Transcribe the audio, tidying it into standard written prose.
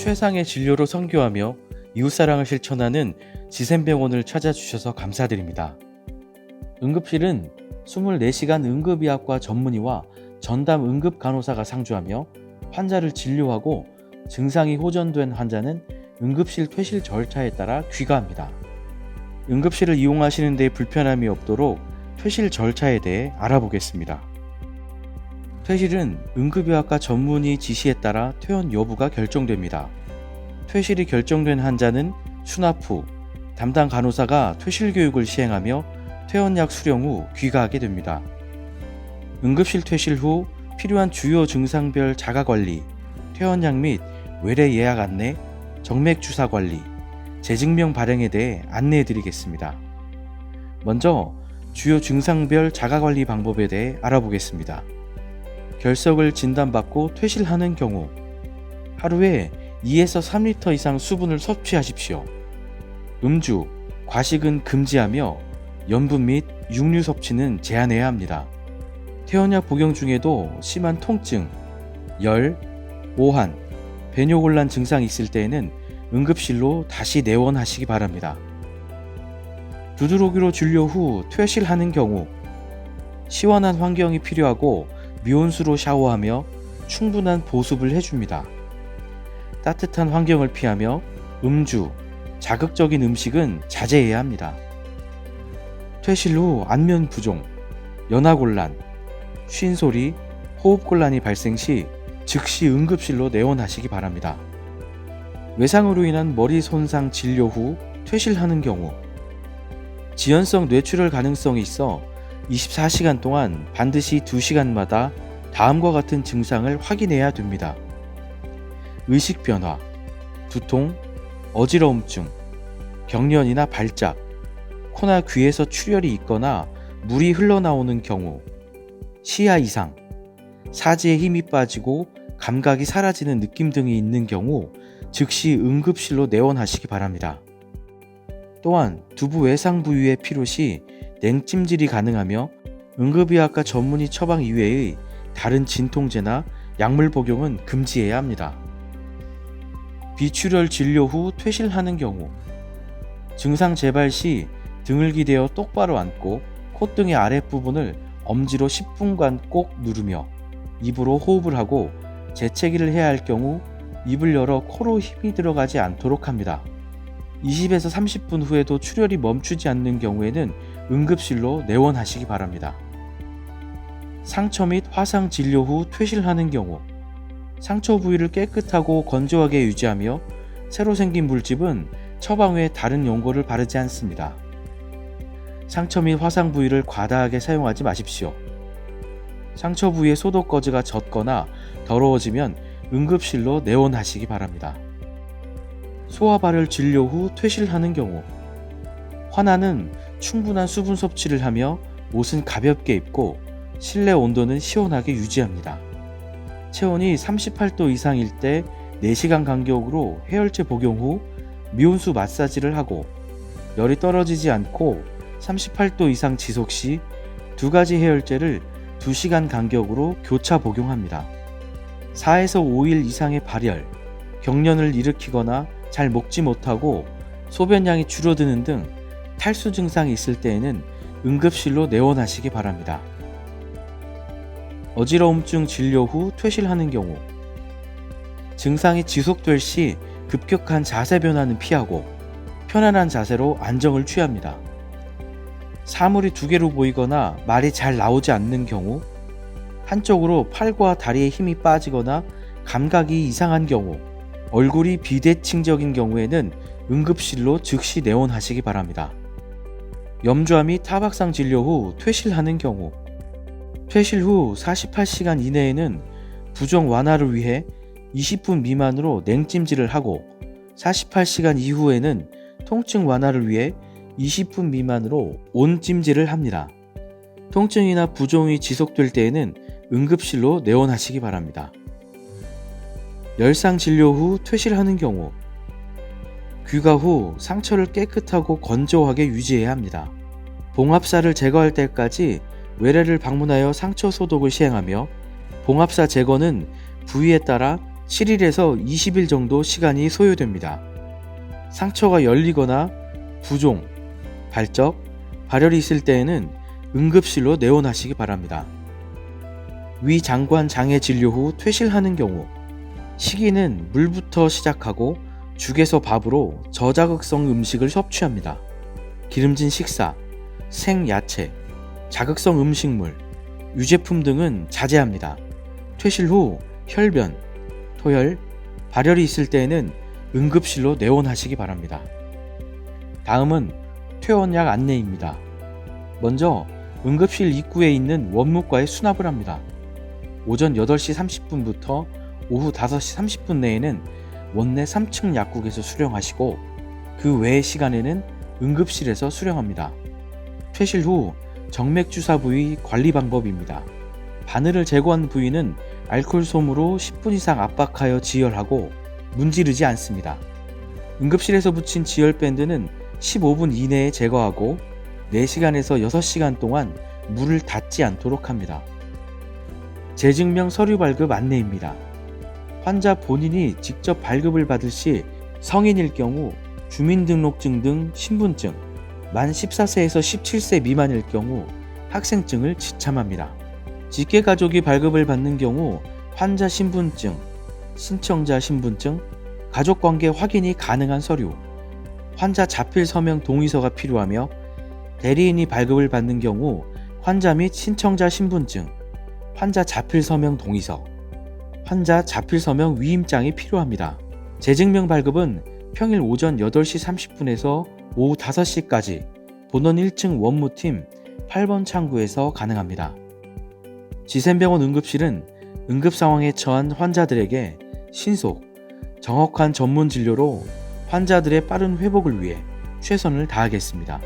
최상의 진료로 선교하며 이웃사랑을 실천하는 지샘병원을 찾아주셔서 감사드립니다. 응급실은 24시간 응급의학과 전문의와 전담 응급간호사가 상주하며 환자를 진료하고 증상이 호전된 환자는 응급실 퇴실 절차에 따라 귀가합니다. 응급실을 이용하시는 데 불편함이 없도록 퇴실 절차에 대해 알아보겠습니다. 퇴실은 응급의학과 전문의 지시에 따라 퇴원 여부가 결정됩니다. 퇴실이 결정된 환자는 수납 후 담당 간호사가 퇴실 교육을 시행하며 퇴원약 수령 후 귀가하게 됩니다. 응급실 퇴실 후 필요한 주요 증상별 자가관리, 퇴원약 및 외래 예약 안내, 정맥 주사 관리, 재증명 발행에 대해 안내해 드리겠습니다. 먼저 주요 증상별 자가관리 방법에 대해 알아보겠습니다. 결석을 진단받고 퇴실하는 경우 하루에 2에서 3리터 이상 수분을 섭취하십시오. 음주, 과식은 금지하며 염분 및 육류 섭취는 제한해야 합니다. 퇴원약 복용 중에도 심한 통증, 열, 오한, 배뇨곤란 증상이 있을 때에는 응급실로 다시 내원하시기 바랍니다. 두드러기로 진료 후 퇴실하는 경우 시원한 환경이 필요하고 미온수로 샤워하며 충분한 보습을 해줍니다. 따뜻한 환경을 피하며 음주, 자극적인 음식은 자제해야 합니다. 퇴실 후 안면 부종, 연하곤란, 쉰소리, 호흡곤란이 발생 시 즉시 응급실로 내원하시기 바랍니다. 외상으로 인한 머리 손상 진료 후 퇴실하는 경우 지연성 뇌출혈 가능성이 있어 24시간 동안 반드시 2시간마다 다음과 같은 증상을 확인해야 됩니다. 의식 변화, 두통, 어지러움증, 경련이나 발작, 코나 귀에서 출혈이 있거나 물이 흘러나오는 경우, 시야 이상, 사지에 힘이 빠지고 감각이 사라지는 느낌 등이 있는 경우 즉시 응급실로 내원하시기 바랍니다. 또한 두부 외상 부위의 피로 시 냉찜질이 가능하며 응급의학과 전문의 처방 이외의 다른 진통제나 약물 복용은 금지해야 합니다. 비출혈 진료 후 퇴실하는 경우 증상 재발 시 등을 기대어 똑바로 앉고 콧등의 아랫부분을 엄지로 10분간 꼭 누르며 입으로 호흡을 하고 재채기를 해야 할 경우 입을 열어 코로 힘이 들어가지 않도록 합니다. 20에서 30분 후에도 출혈이 멈추지 않는 경우에는 응급실로 내원하시기 바랍니다. 상처 및 화상 진료 후 퇴실하는 경우 상처 부위를 깨끗하고 건조하게 유지하며 새로 생긴 물집은 처방 외에 다른 용도를 바르지 않습니다. 상처 및 화상 부위를 과다하게 사용하지 마십시오. 상처 부위의 소독 거즈가 젖거나 더러워지면 응급실로 내원하시기 바랍니다. 소화 발열 진료 후 퇴실하는 경우 환아는 충분한 수분 섭취를 하며 옷은 가볍게 입고 실내 온도는 시원하게 유지합니다. 체온이 38도 이상일 때 4시간 간격으로 해열제 복용 후 미온수 마사지를 하고 열이 떨어지지 않고 38도 이상 지속 시 2가지 해열제를 2시간 간격으로 교차 복용합니다. 4에서 5일 이상의 발열, 경련을 일으키거나 잘 먹지 못하고 소변량이 줄어드는 등 탈수 증상이 있을 때에는 응급실로 내원하시기 바랍니다. 어지러움증 진료 후 퇴실하는 경우 증상이 지속될 시 급격한 자세 변화는 피하고 편안한 자세로 안정을 취합니다. 사물이 2개로 보이거나 말이 잘 나오지 않는 경우, 한쪽으로 팔과 다리에 힘이 빠지거나 감각이 이상한 경우, 얼굴이 비대칭적인 경우에는 응급실로 즉시 내원하시기 바랍니다. 염좌 및 타박상 진료 후 퇴실하는 경우 퇴실 후 48시간 이내에는 부종 완화를 위해 20분 미만으로 냉찜질을 하고 48시간 이후에는 통증 완화를 위해 20분 미만으로 온찜질을 합니다. 통증이나 부종이 지속될 때에는 응급실로 내원하시기 바랍니다. 열상 진료 후 퇴실하는 경우 귀가 후 상처를 깨끗하고 건조하게 유지해야 합니다. 봉합사를 제거할 때까지 외래를 방문하여 상처 소독을 시행하며 봉합사 제거는 부위에 따라 7일에서 20일 정도 시간이 소요됩니다. 상처가 열리거나 부종, 발적, 발열이 있을 때에는 응급실로 내원하시기 바랍니다. 위장관 장애 진료 후 퇴실하는 경우 시기는 물부터 시작하고 죽에서 밥으로 저자극성 음식을 섭취합니다. 기름진 식사, 생야채, 자극성 음식물, 유제품 등은 자제합니다. 퇴실 후 혈변, 토혈, 발열이 있을 때에는 응급실로 내원하시기 바랍니다. 다음은 퇴원약 안내입니다. 먼저 응급실 입구에 있는 원무과에 수납을 합니다. 오전 8시 30분부터 오후 5시 30분 내에는 원내 3층 약국에서 수령하시고 그 외의 시간에는 응급실에서 수령합니다. 퇴실 후 정맥 주사 부위 관리 방법입니다. 바늘을 제거한 부위는 알코올 솜으로 10분 이상 압박하여 지혈하고 문지르지 않습니다. 응급실에서 붙인 지혈 밴드는 15분 이내에 제거하고 4시간에서 6시간 동안 물을 닿지 않도록 합니다. 재증명 서류 발급 안내입니다. 환자 본인이 직접 발급을 받을 시 성인일 경우 주민등록증 등 신분증, 만 14세에서 17세 미만일 경우 학생증을 지참합니다. 직계가족이 발급을 받는 경우 환자 신분증, 신청자 신분증, 가족관계 확인이 가능한 서류, 환자 자필 서명 동의서가 필요하며 대리인이 발급을 받는 경우 환자 및 신청자 신분증, 환자 자필 서명 동의서, 환자 자필 서명 위임장이 필요합니다. 재증명 발급은 평일 오전 8시 30분에서 오후 5시까지 본원 1층 원무팀 8번 창구에서 가능합니다. 지센병원 응급실은 응급 상황에 처한 환자들에게 신속, 정확한 전문 진료로 환자들의 빠른 회복을 위해 최선을 다하겠습니다.